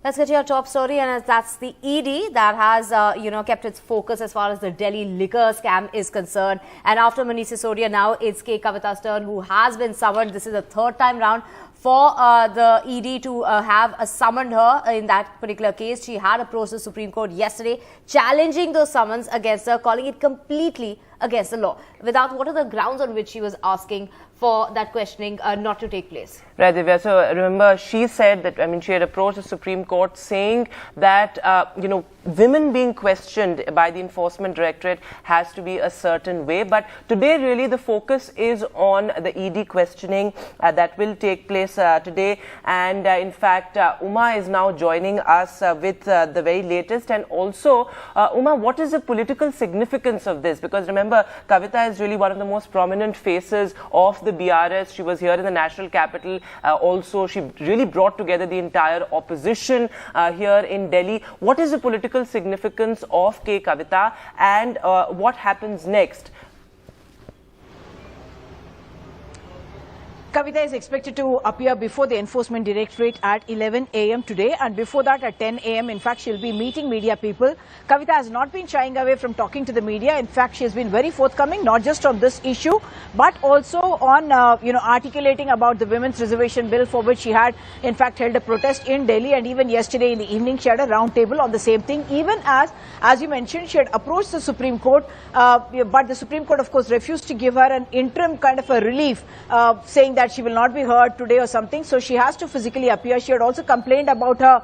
Let's get to your top story, and that's the ED that has, kept its focus as far as the Delhi liquor scam is concerned. And after Manish Sisodia, now it's Kavitha's turn, who has been summoned. This is the third time round for the ED to have summoned her in that particular case. She had approached the Supreme Court yesterday, challenging those summons against her, calling it completely against the law. Without, what are the grounds on which she was asking for that questioning not to take place? Right, Divya. So remember, she said that, she had approached the Supreme Court saying that, women being questioned by the Enforcement Directorate has to be a certain way. But today, really, the focus is on the ED questioning that will take place today. And in fact, Uma is now joining us with the very latest. And also, Uma, what is the political significance of this? Because remember, Kavitha is really one of the most prominent faces of the BRS. She was here in the national capital. Also, she really brought together the entire opposition here in Delhi. What is the political significance of K. Kavitha, and what happens next? Kavitha is expected to appear before the Enforcement Directorate at 11 a.m. today, and before that at 10 a.m. in fact she'll be meeting media people. Kavitha has not been shying away from talking to the media. In fact, she has been very forthcoming, not just on this issue but also on articulating about the women's reservation bill, for which she had in fact held a protest in Delhi, and even yesterday in the evening she had a round table on the same thing. Even as you mentioned, she had approached the Supreme Court, but the Supreme Court of course refused to give her an interim kind of a relief, saying that she will not be heard today or something, so she has to physically appear. She had also complained about her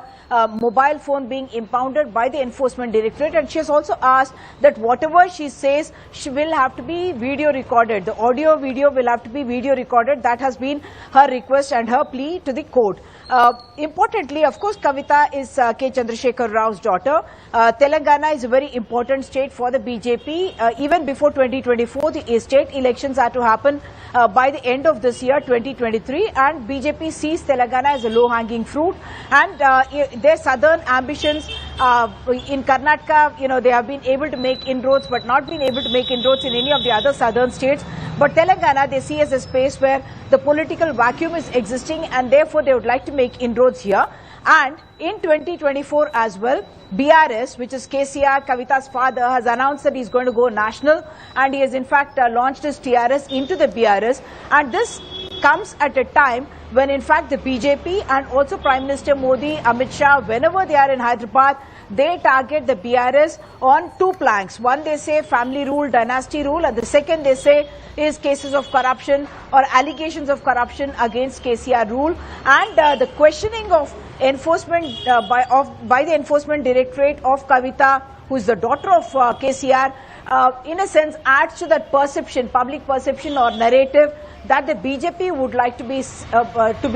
mobile phone being impounded by the Enforcement Directorate, and she has also asked that whatever she says, she will have to be video recorded. The audio video will have to be video recorded. That has been her request and her plea to the court. Importantly, of course, Kavitha is K. Chandrasekhar Rao's daughter. Telangana is a very important state for the BJP. Even before 2024, the state elections are to happen by the end of this year, 2023, and BJP sees Telangana as a low-hanging fruit, and their southern ambitions in Karnataka, they have been able to make inroads but not been able to make inroads in any of the other southern states. But Telangana they see as a space where the political vacuum is existing, and therefore they would like to make inroads here. And in 2024 as well, BRS, which is KCR, Kavitha's father, has announced that he's going to go national, and he has in fact launched his TRS into the BRS. And this comes at a time when in fact the BJP and also Prime Minister Modi, Amit Shah, whenever they are in Hyderabad, they target the BRS on two planks. One, they say family rule, dynasty rule, and the second they say is cases of corruption or allegations of corruption against KCR rule. And the questioning of enforcement by the Enforcement Directorate of Kavitha, who is the daughter of KCR, in a sense adds to that perception, public perception or narrative, that the BJP would like to be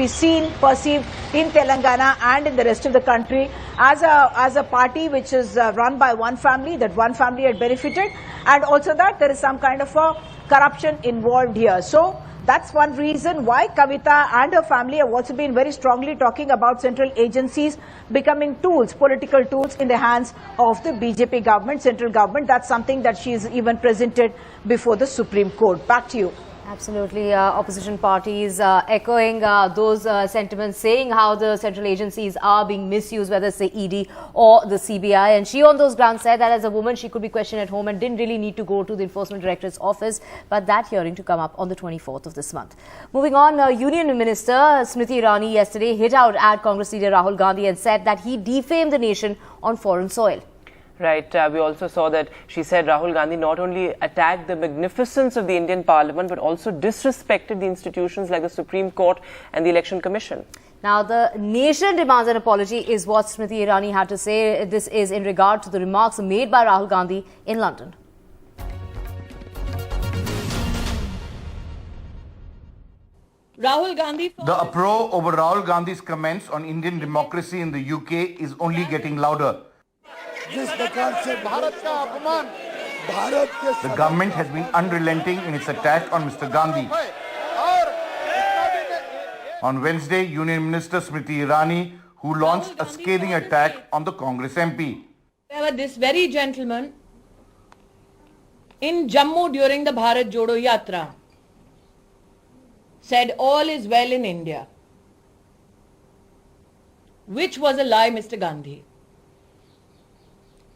seen, perceived in Telangana and in the rest of the country as a party which is run by one family, that one family had benefited, and also that there is some kind of a corruption involved here. So that's one reason why Kavitha and her family have also been very strongly talking about central agencies becoming tools, political tools in the hands of the BJP government, central government. That's something that she is even presented before the Supreme Court. Back to you. Absolutely. Opposition parties echoing those sentiments, saying how the central agencies are being misused, whether it's the ED or the CBI. And she on those grounds said that as a woman she could be questioned at home and didn't really need to go to the Enforcement Directorate's office, but that hearing to come up on the 24th of this month. Moving on, Union Minister Smriti Irani yesterday hit out at Congress leader Rahul Gandhi and said that he defamed the nation on foreign soil. Right. We also saw that she said Rahul Gandhi not only attacked the magnificence of the Indian Parliament, but also disrespected the institutions like the Supreme Court and the Election Commission. Now, the nation demands an apology is what Smriti Irani had to say. This is in regard to the remarks made by Rahul Gandhi in London. Rahul Gandhi. The uproar over Rahul Gandhi's comments on Indian democracy in the UK is only getting louder. The government has been unrelenting in its attack on Mr. Gandhi. On Wednesday, Union Minister Smriti Irani, who launched a scathing attack on the Congress MP. This very gentleman in Jammu during the Bharat Jodo Yatra said all is well in India. Which was a lie, Mr. Gandhi?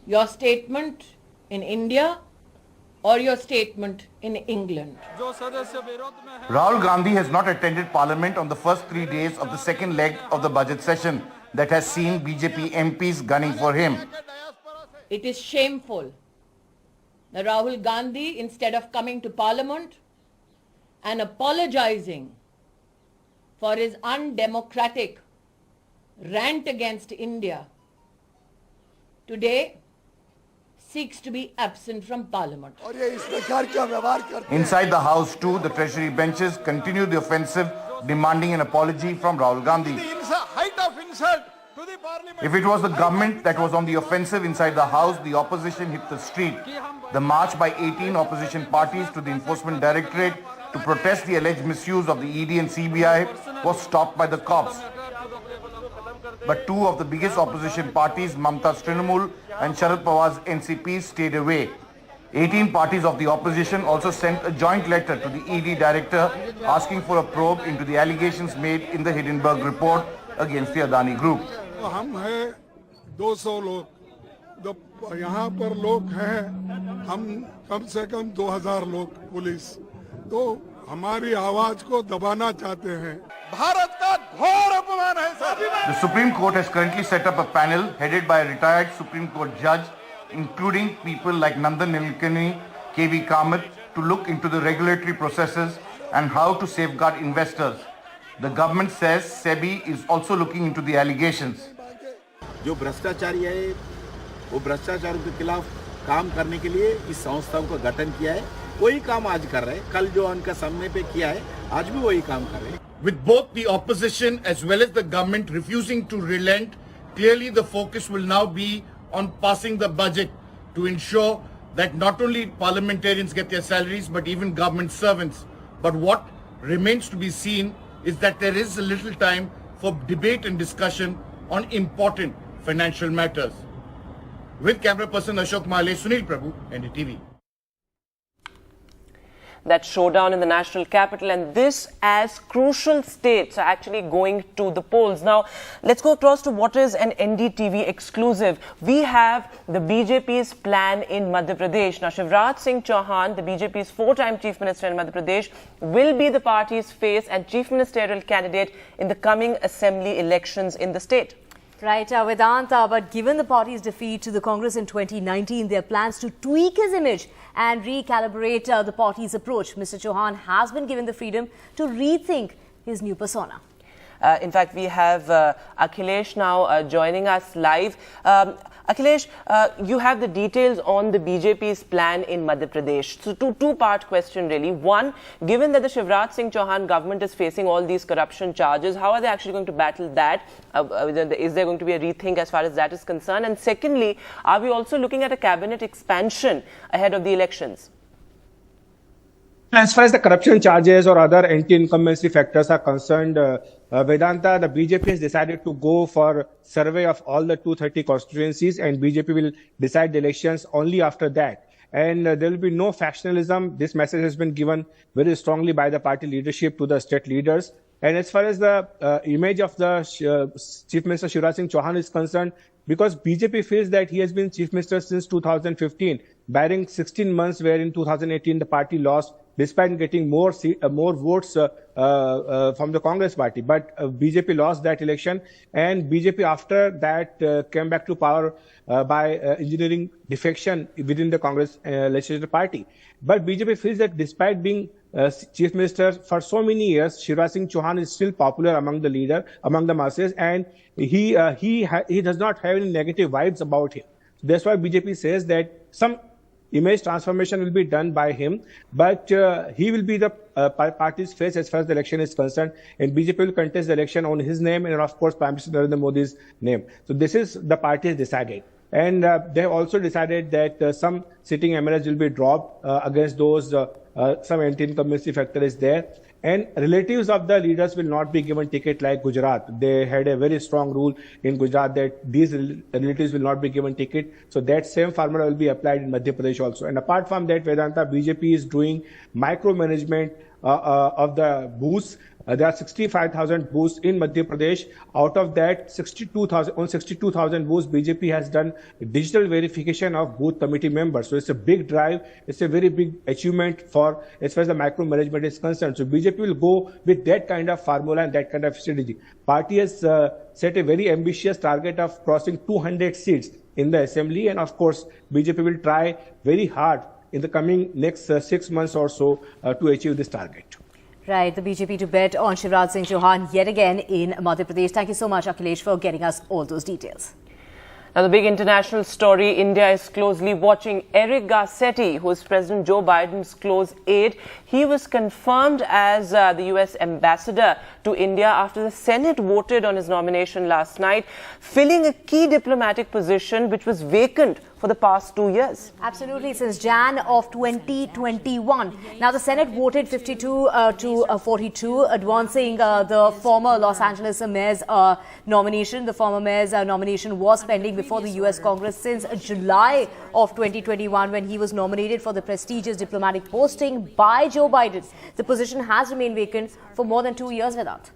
Your statement in India or your statement in England? Rahul Gandhi has not attended Parliament on the first 3 days of the second leg of the budget session that has seen BJP MPs gunning for him. It is shameful that Rahul Gandhi, instead of coming to Parliament and apologizing for his undemocratic rant against India, today seeks to be absent from Parliament. Inside the House too, the Treasury benches continue the offensive, demanding an apology from Rahul Gandhi. If it was the government that was on the offensive inside the House, the opposition hit the street. The march by 18 opposition parties to the Enforcement Directorate to protest the alleged misuse of the ED and CBI was stopped by the cops. But two of the biggest opposition parties, Mamta's Trinamool and Sharad Pawar's NCP, stayed away. 18 parties of the opposition also sent a joint letter to the ED director asking for a probe into the allegations made in the Hindenburg report against the Adani Group. हम हैं 200 लोग, यहाँ पर लोग हैं हम कम से कम 2000 लोग पुलिस, तो हमारी आवाज को दबाना चाहते हैं। भारत का घोर अपमान है sir. The Supreme Court has currently set up a panel headed by a retired Supreme Court judge, including people like Nandan Nilekani, KV Kamath, to look into the regulatory processes and how to safeguard investors. The government says SEBI is also looking into the allegations. जो भ्रष्टाचारी है वो भ्रष्टाचार के खिलाफ काम करने के लिए इस संस्थाओं का गठन किया है। वही काम आज कर रहे हैं, कल जो उनका समय पे किया है आज भी वही काम कर रहे हैं। With both the opposition as well as the government refusing to relent, clearly the focus will now be on passing the budget to ensure that not only parliamentarians get their salaries but even government servants. But what remains to be seen is that there is a little time for debate and discussion on important financial matters. With camera person Ashok Male, Sunil Prabhu, NDTV. That showdown in the national capital, and this as crucial states are actually going to the polls. Now, let's go across to what is an NDTV exclusive. We have the BJP's plan in Madhya Pradesh. Now, Shivraj Singh Chauhan, the BJP's four-time chief minister in Madhya Pradesh, will be the party's face and chief ministerial candidate in the coming assembly elections in the state. Right, Vedanta, but given the party's defeat to the Congress in 2019, there are plans to tweak his image and recalibrate the party's approach. Mr. Chauhan has been given the freedom to rethink his new persona. In fact, we have Akhilesh now joining us live. Akhilesh, you have the details on the BJP's plan in Madhya Pradesh. So, two-part question really. One, given that the Shivraj Singh Chauhan government is facing all these corruption charges, how are they actually going to battle that? Is there going to be a rethink as far as that is concerned? And secondly, are we also looking at a cabinet expansion ahead of the elections? As far as the corruption charges or other anti-incumbency factors are concerned, Vedanta, the BJP has decided to go for survey of all the 230 constituencies, and BJP will decide the elections only after that. And there will be no factionalism. This message has been given very strongly by the party leadership to the state leaders. And as far as the image of the Chief Minister Shivraj Singh Chauhan is concerned, because BJP feels that he has been Chief Minister since 2015, barring 16 months where in 2018 the party lost, despite getting more votes from the Congress party. But BJP lost that election, and BJP after that came back to power by engineering defection within the Congress legislative party. But BJP feels that despite being Chief Minister for so many years, Shivraj Singh Chauhan is still popular among the masses, and he does not have any negative vibes about him. That's why BJP says that some image transformation will be done by him, but he will be the party's face as far as the election is concerned, and BJP will contest the election on his name and of course Prime Minister Narendra Modi's name. So this is the party has decided. And they have also decided that some sitting MLAs will be dropped against those, some anti-incumbency factor is there. And relatives of the leaders will not be given ticket like Gujarat. They had a very strong rule in Gujarat that these relatives will not be given ticket. So that same formula will be applied in Madhya Pradesh also. And apart from that, Vedanta, BJP is doing micromanagement of the booths. There are 65,000 booths in Madhya Pradesh. Out of that, 62,000 booths, BJP has done digital verification of booth committee members. So it's a big drive. It's a very big achievement for as far as the micromanagement is concerned. So BJP will go with that kind of formula and that kind of strategy. Party has set a very ambitious target of crossing 200 seats in the assembly, and of course BJP will try very hard in the coming next 6 months or so to achieve this target. Right, the BJP to bet on Shivraj Singh Chauhan yet again in Madhya Pradesh. Thank you so much, Akhilesh, for getting us all those details. Now, the big international story, India is closely watching Eric Garcetti, who is President Joe Biden's close aide. He was confirmed as the US ambassador to India after the Senate voted on his nomination last night, filling a key diplomatic position which was vacant for the past 2 years. Absolutely, since Jan of 2021. Now, the Senate voted 52 to 42, advancing the former Los Angeles mayor's nomination. The former mayor's nomination was pending before the US Congress since July of 2021, when he was nominated for the prestigious diplomatic posting by Joe Biden. The position has remained vacant for more than 2 years without.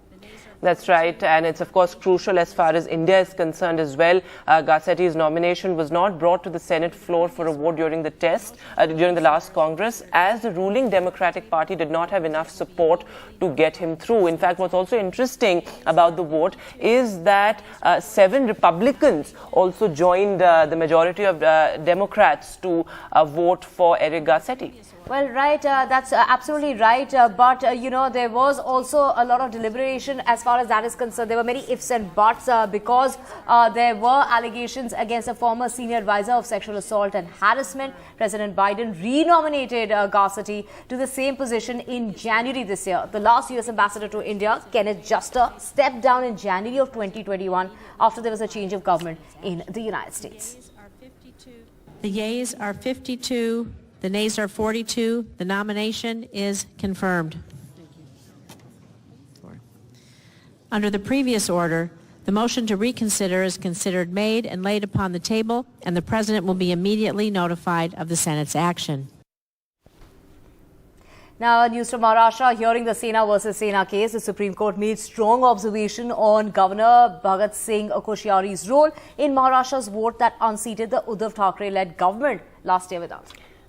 That's right, and it's of course crucial as far as India is concerned as well. Garcetti's nomination was not brought to the Senate floor for a vote during the last Congress, as the ruling Democratic Party did not have enough support to get him through. In fact, what's also interesting about the vote is that 7 Republicans also joined the majority of Democrats to vote for Eric Garcetti. Well, right, that's absolutely right. But, you know, there was also a lot of deliberation as far as that is concerned. There were many ifs and buts because there were allegations against a former senior advisor of sexual assault and harassment. President Biden renominated Garcetti to the same position in January this year. The last US ambassador to India, Kenneth Juster, stepped down in January of 2021 after there was a change of government in the United States. The yeas are 52. The nays are 42. The nomination is confirmed. Under the previous order, the motion to reconsider is considered made and laid upon the table, and the President will be immediately notified of the Senate's action. Now, news from Maharashtra, hearing the Sena versus Sena case, the Supreme Court made strong observation on Governor Bhagat Singh Koshyari's role in Maharashtra's vote that unseated the Uddhav Thackeray-led government last year without.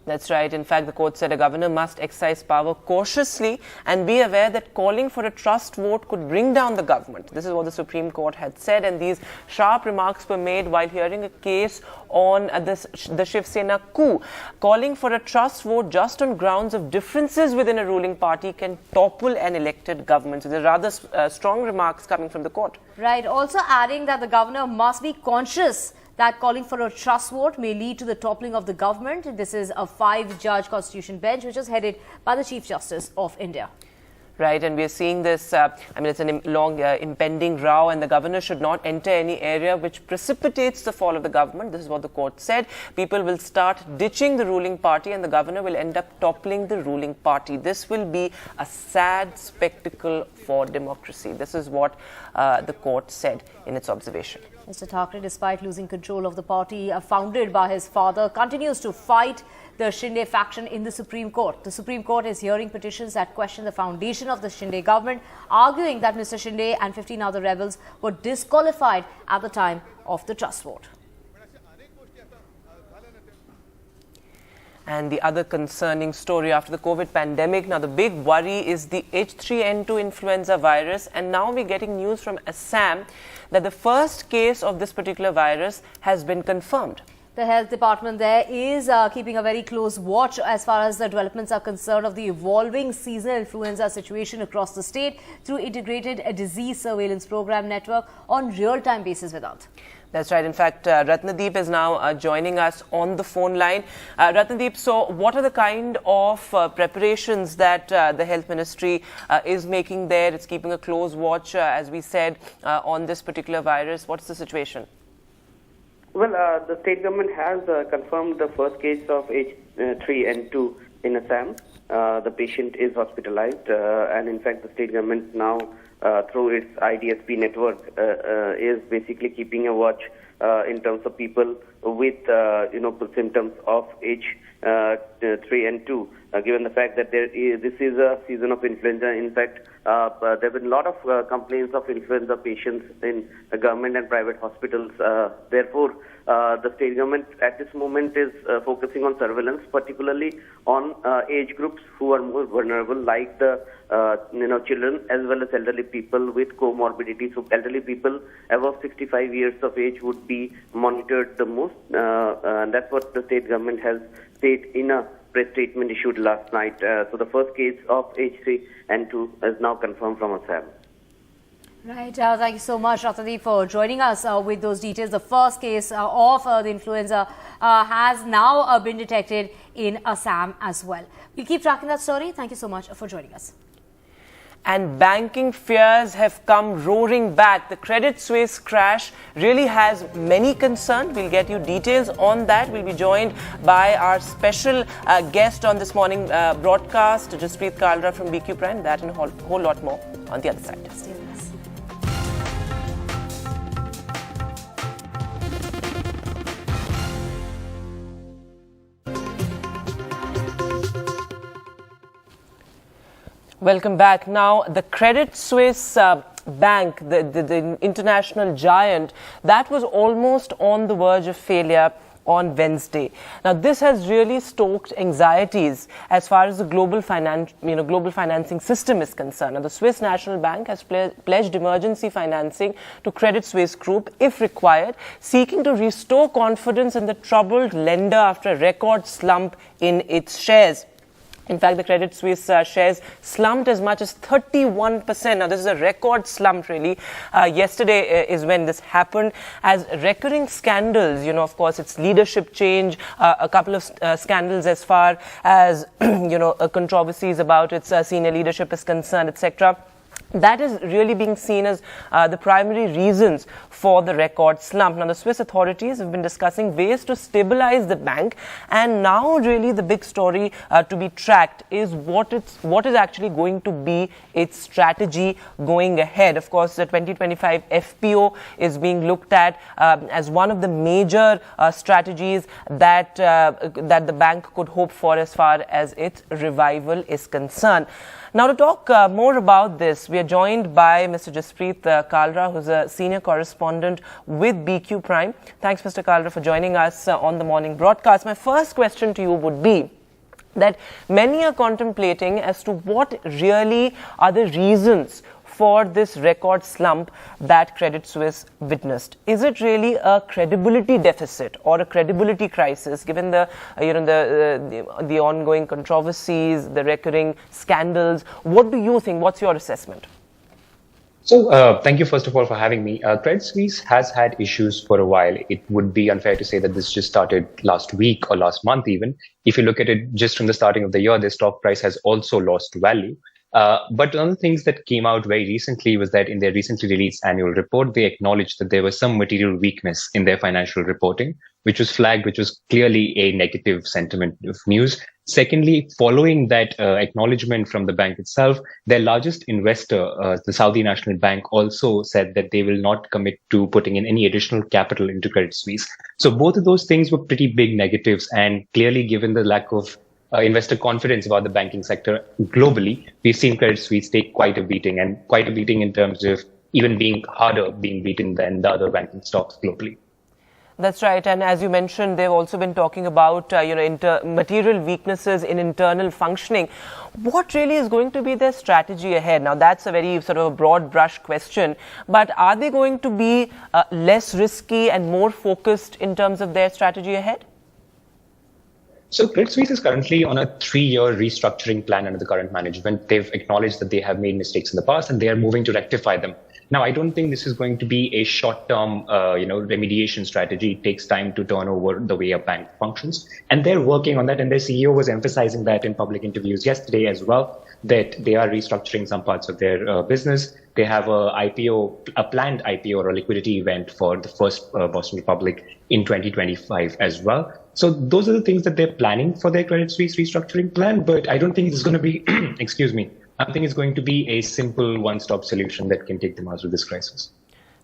That's right. In fact, the court said a governor must exercise power cautiously and be aware that calling for a trust vote could bring down the government. This is what the Supreme Court had said, and these sharp remarks were made while hearing a case on the Shiv Sena coup. Calling for a trust vote just on grounds of differences within a ruling party can topple an elected government. So there are rather strong remarks coming from the court. Right. Also adding that the governor must be conscious that calling for a trust vote may lead to the toppling of the government. This is a 5-judge constitution bench which is headed by the Chief Justice of India. Right, and we are seeing this, it's a long impending row, and the governor should not enter any area which precipitates the fall of the government. This is what the court said. People will start ditching the ruling party and the governor will end up toppling the ruling party. This will be a sad spectacle for democracy. This is what the court said in its observation. Mr. Thackeray, despite losing control of the party founded by his father, continues to fight the Shinde faction in the Supreme Court. The Supreme Court is hearing petitions that question the foundation of the Shinde government, arguing that Mr. Shinde and 15 other rebels were disqualified at the time of the trust vote. And the other concerning story after the COVID pandemic, now the big worry is the H3N2 influenza virus, and now we're getting news from Assam that the first case of this particular virus has been confirmed. The health department there is keeping a very close watch as far as the developments are concerned of the evolving seasonal influenza situation across the state through integrated disease surveillance program network on real-time basis without. That's right. In fact, Ratnadeep is now joining us on the phone line. Ratnadeep, so what are the kind of preparations that the Health Ministry is making there? It's keeping a close watch, as we said, on this particular virus. What's the situation? Well, the state government has confirmed the first case of H3N2 in Assam. The patient is hospitalized, and in fact, the state government now, through its IDSP network, is basically keeping a watch in terms of people with symptoms of H3N2. given the fact that this is a season of influenza. In fact, there have been a lot of complaints of influenza patients in government and private hospitals. Therefore, the state government at this moment is focusing on surveillance, particularly on age groups who are more vulnerable, like the children as well as elderly people with comorbidities. So elderly people above 65 years of age would be monitored the most, and that's what the state government has said in a press statement issued last night. So the first case of H3N2 is now confirmed from Assam. Right. Thank you so much, Rathadeep, for joining us with those details. The first case of the influenza has now been detected in Assam as well. We'll keep tracking that story. Thank you so much for joining us. And banking fears have come roaring back. The Credit Suisse crash really has many concerns. We'll get you details on that. We'll be joined by our special guest on this morning broadcast, Jaspreet Kalra from BQ Prime. That and a whole lot more on the other side. Stay with us. Welcome back. Now, the Credit Suisse bank, the international giant, that was almost on the verge of failure on Wednesday. Now, this has really stoked anxieties as far as the global financing system is concerned. Now, the Swiss National Bank has pledged emergency financing to Credit Suisse Group if required, seeking to restore confidence in the troubled lender after a record slump in its shares. In fact, the Credit Suisse shares slumped as much as 31%. Now, this is a record slump, really. Yesterday is when this happened. As recurring scandals, of course, it's leadership change, a couple of scandals as far as, controversies about its senior leadership is concerned, etc. That is really being seen as the primary reasons for the record slump. Now, the Swiss authorities have been discussing ways to stabilize the bank, and now really the big story to be tracked is what is actually going to be its strategy going ahead. Of course, the 2025 FPO is being looked at as one of the major strategies that the bank could hope for as far as its revival is concerned. Now, to talk more about this, we are joined by Mr. Jaspreet Kalra, who's a senior correspondent with BQ Prime. Thanks, Mr. Kalra, for joining us on the morning broadcast. My first question to you would be that many are contemplating as to what really are the reasons for this record slump that Credit Suisse witnessed. Is it really a credibility deficit or a credibility crisis, given the ongoing controversies, the recurring scandals? What do you think? What's your assessment? So, thank you first of all for having me. Credit Suisse has had issues for a while. It would be unfair to say that this just started last week or last month even. If you look at it just from the starting of the year, their stock price has also lost value. But one of the things that came out very recently was that in their recently released annual report, they acknowledged that there was some material weakness in their financial reporting, which was flagged, which was clearly a negative sentiment of news. Secondly, following that acknowledgement from the bank itself, their largest investor, the Saudi National Bank, also said that they will not commit to putting in any additional capital into Credit Suisse. So both of those things were pretty big negatives, and clearly given the lack of investor confidence about the banking sector globally, we've seen Credit Suisse take quite a beating, and quite a beating in terms of even being beaten than the other banking stocks globally. That's right. And as you mentioned, they've also been talking about, material weaknesses in internal functioning. What really is going to be their strategy ahead? Now, that's a very sort of a broad brush question, but are they going to be less risky and more focused in terms of their strategy ahead? So Credit Suisse is currently on a 3-year restructuring plan under the current management. They've acknowledged that they have made mistakes in the past and they are moving to rectify them. Now, I don't think this is going to be a short-term, remediation strategy. It takes time to turn over the way a bank functions. And they're working on that. And their CEO was emphasizing that in public interviews yesterday as well, that they are restructuring some parts of their business. They have a planned IPO or a liquidity event for the first Boston Republic in 2025 as well. So those are the things that they're planning for their Credit Suisse restructuring plan. But I don't think it's going to be, I don't think it's going to be a simple one-stop solution that can take them out of this crisis.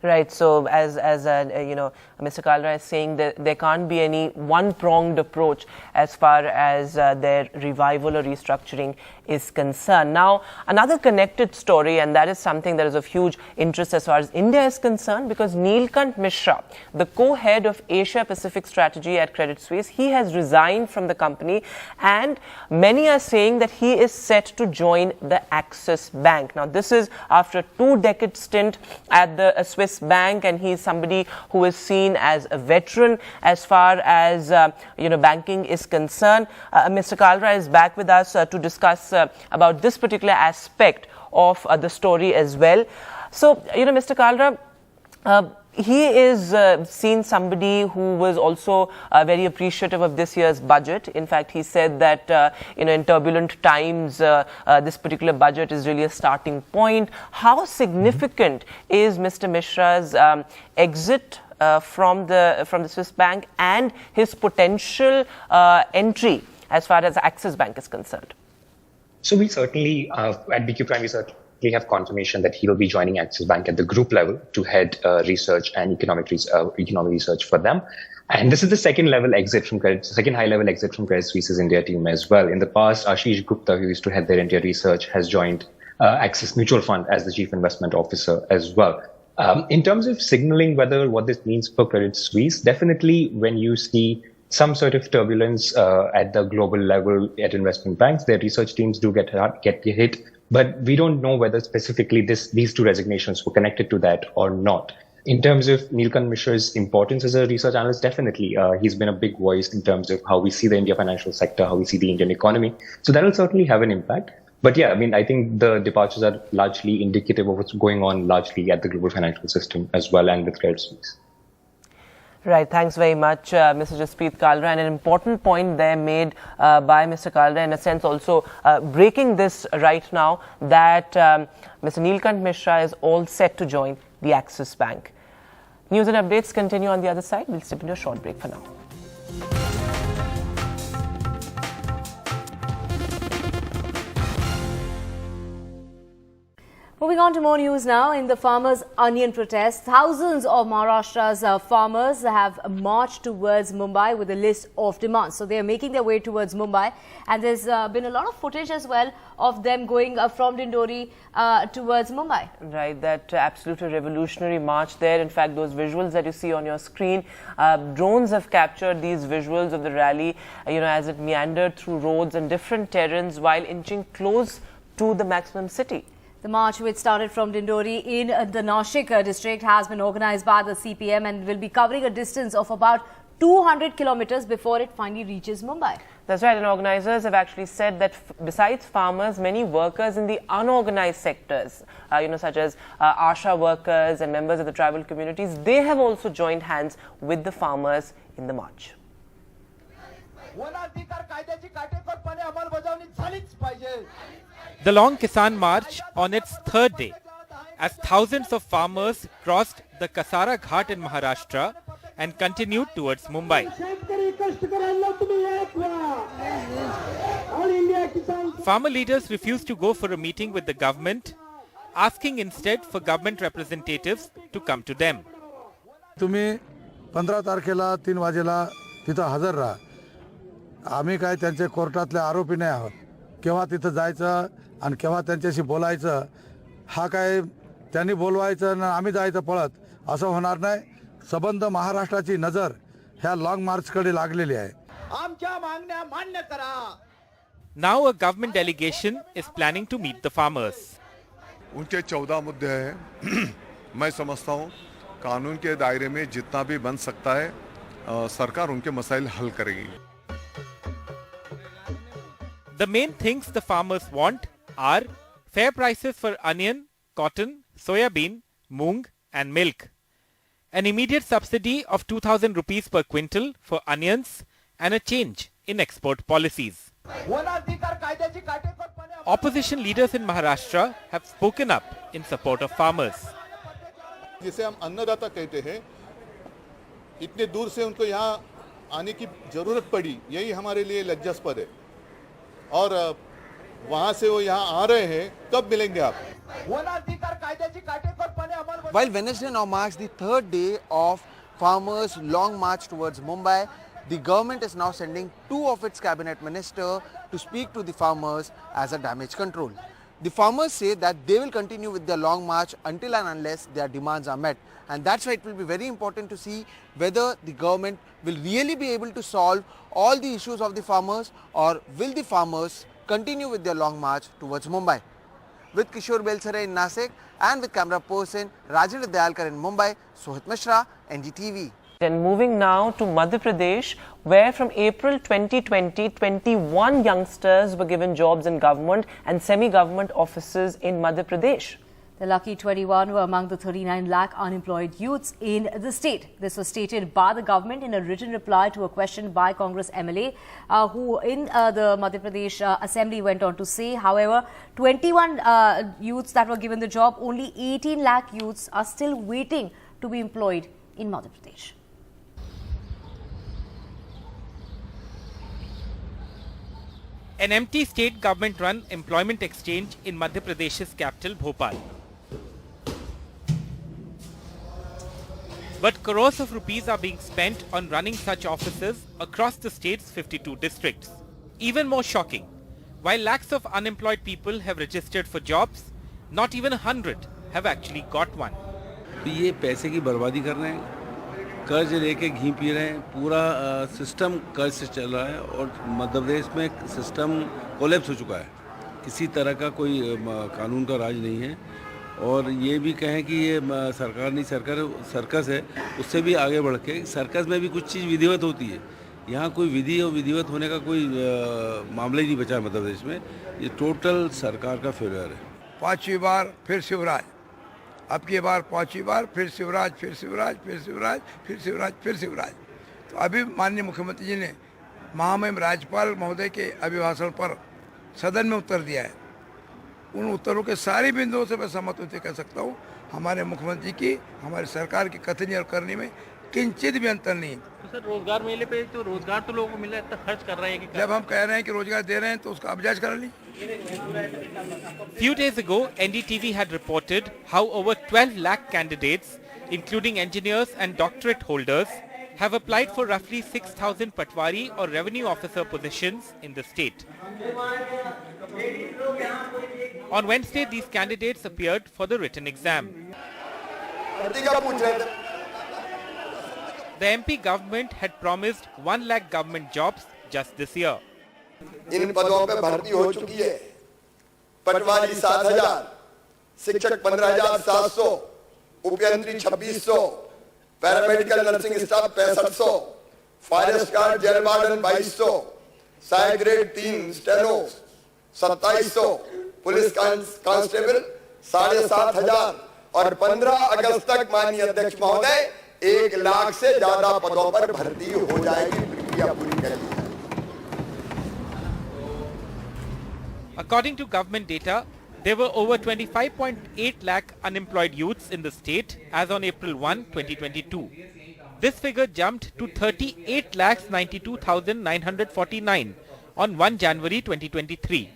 Right. So, as Mr. Kalra is saying that there can't be any one-pronged approach as far as their revival or restructuring is concerned. Now, another connected story, and that is something that is of huge interest as far as India is concerned, because Neelkant Mishra, the co-head of Asia Pacific Strategy at Credit Suisse, he has resigned from the company, and many are saying that he is set to join the Axis Bank. Now, this is after a 2-decade stint at the Swiss bank, and he is somebody who is seen as a veteran as far as banking is concerned. Mr. Kalra is back with us to discuss about this particular aspect of the story as well. So, Mr. Kalra, he is seen somebody who was also very appreciative of this year's budget. In fact, he said that, in turbulent times, this particular budget is really a starting point. How significant is Mr. Mishra's exit from the Swiss bank and his potential entry as far as Axis Bank is concerned? So we certainly, at BQ Prime, we certainly have confirmation that he will be joining Axis Bank at the group level to head research and economic research for them. And this is the second high level exit from Credit Suisse's India team as well. In the past, Ashish Gupta, who used to head their India research, has joined Axis Mutual Fund as the chief investment officer as well. In terms of signaling what this means for Credit Suisse, definitely when you see some sort of turbulence at the global level at investment banks, their research teams do get hit. But we don't know whether specifically these two resignations were connected to that or not. In terms of Neelkant Mishra's importance as a research analyst, definitely he's been a big voice in terms of how we see the India financial sector, how we see the Indian economy. So that will certainly have an impact. But yeah, I think the departures are largely indicative of what's going on largely at the global financial system as well and with Credit Suisse. Right. Thanks very much, Mr. Jaspreet Kalra. And an important point there made by Mr. Kalra, in a sense also breaking this right now, that Mr. Neelkant Mishra is all set to join the Axis Bank. News and updates continue on the other side. We'll step into a short break for now. Moving on to more news now. In the farmers' onion protest, thousands of Maharashtra's farmers have marched towards Mumbai with a list of demands. So they are making their way towards Mumbai, and there's been a lot of footage as well of them going from Dindori towards Mumbai. Right, that absolutely revolutionary march there. In fact, those visuals that you see on your screen, drones have captured these visuals of the rally, as it meandered through roads and different terrains while inching close to the maximum city. The march, which started from Dindori in the Nashik district, has been organized by the CPM and will be covering a distance of about 200 kilometers before it finally reaches Mumbai. That's right, and organizers have actually said that besides farmers, many workers in the unorganized sectors, such as ASHA workers and members of the tribal communities, they have also joined hands with the farmers in the march. The long Kisan March on its third day, as thousands of farmers crossed the Kasara Ghat in Maharashtra and continued towards Mumbai. Farmer leaders refused to go for a meeting with the government, asking instead for government representatives to come to them. तुम्ही 15 तारखेला 3 वाजेला तिथं हजर राहा. आम्ही काय त्यांचे कोर्टातले आरोपी नाही आहोत. केव्हा तिथं जायचं आणि केव्हा त्यांच्याशी बोलायचं, हा काय त्यांनी बोलवायचं आणि आम्ही जायचं पळत, असं होणार नाही. सबंध महाराष्ट्राची नजर ह्या लॉंग मार्च कडे लागलेली आहे. आमच्या मागण्या मान्य करा. Now a government delegation is planning to meet the farmers. उनके 14 मुद्दे हैं. मैं समझता हूँ कानून के दायरे में जितना भी बन सकता है सरकार उनके मसाइल हल करेगी. The main things the farmers want are fair prices for onion, cotton, soyabean, moong and milk, an immediate subsidy of 2,000 rupees per quintal for onions and a change in export policies. Opposition leaders in Maharashtra have spoken up in support of farmers. जिसे हम अन्नदाता कहते हैं, इतने दूर से उनको यहाँ आने की जरूरत पड़ी, यही हमारे लिए लज्जास्पद है. और वहाँ से वो यहाँ आ रहे हैं, कब मिलेंगे आप? While Wednesday now marks the third day of farmers' long march towards Mumbai, the government is now sending 2 of its cabinet ministers to speak to the farmers as a damage control. The farmers say that they will continue with their long march until and unless their demands are met. And that's why it will be very important to see whether the government will really be able to solve all the issues of the farmers, or will the farmers continue with their long march towards Mumbai. With Kishore Belsarai in Nasik and with camera person Rajendra Dayalkar in Mumbai, Sohit Mishra, NDTV. And moving now to Madhya Pradesh, where from April 2020, 21 youngsters were given jobs in government and semi-government offices in Madhya Pradesh. The lucky 21 were among the 39 lakh unemployed youths in the state. This was stated by the government in a written reply to a question by Congress MLA who in the Madhya Pradesh Assembly went on to say, however, 21 youths that were given the job, only 18 lakh youths are still waiting to be employed in Madhya Pradesh. An empty state government-run employment exchange in Madhya Pradesh's capital, Bhopal. But crores of rupees are being spent on running such offices across the state's 52 districts. Even more shocking, while lakhs of unemployed people have registered for jobs, not even 100 have actually got one. तो ये पैसे की बर्बादी कर रहे हैं, कर्ज लेके घी पी रहे हैं, पूरा सिस्टम कर्ज से चल रहा है और मध्य प्रदेश में सिस्टम कोलैप्स हो चुका है. किसी तरह का कोई कानून का राज नहीं है और ये भी कहें कि ये सरकार नहीं, सर्कस है, उससे भी आगे बढ़ के सर्कस में भी कुछ चीज़ विधिवत होती है. यहाँ कोई विधि और विधिवत होने का कोई मामला ही नहीं बचा मध्य प्रदेश में. ये टोटल सरकार का फेलियर है. 5वीं बार फिर शिवराज, अब की बार 5वीं बार फिर शिवराज, फिर शिवराज, फिर शिवराज, फिर शिवराज, फिर शिवराज. तो अभी माननीय मुख्यमंत्री जी ने महामहिम राज्यपाल महोदय के अभिभाषण पर सदन में उत्तर दिया है. उन उत्तरों के सारे बिंदुओं से मैं सहमत होते कह सकता हूँ. हमारे मुख्यमंत्री की, हमारी सरकार की कथनी और करनी में किंचित भी अंतर नहीं. तो सर रोजगार मेले पे तो रोजगार तो लोगों को मिल रहा है, इतना खर्च कर रहे हैं कि जब हम कह रहे हैं कि रोजगार दे रहे हैं तो उसका अब जांच करा ली. Few days ago, NDTV had reported how over 12 lakh candidates, including engineers and doctorate holders, have applied for roughly 6,000 patwari or revenue officer positions in the state. On Wednesday, these candidates appeared for the written exam. The MP government had promised 1 lakh government jobs just this year. इन पदों पे भर्ती हो चुकी है. पटवारी 7,000, शिक्षक 15,700, उपयंत्री 2,600, paramedical nursing staff 6,500, forest guard jail warden 2,200, सहायक grade 3 steno 2,700, police constable 7,500 और 15 अगस्त तक माननीय अध्यक्ष महोदय 1 लाख से ज्यादा पदों पर भर्ती हो जाएगी. प्रक्रिया पूरी कर ली. According to government data, there were over 25.8 lakh unemployed youths in the state as on April 1, 2022. This figure jumped to 38,92,949 on 1 January 2023,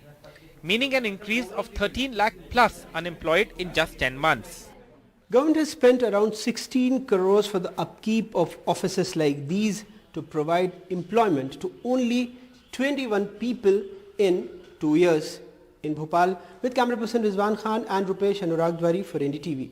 meaning an increase of 13 lakh plus unemployed in just 10 months. Government has spent around 16 crores for the upkeep of offices like these to provide employment to only 21 people in 2 years. In Bhopal, with camera person Rizwan Khan and Rupesh Anurag Dwari for NDTV.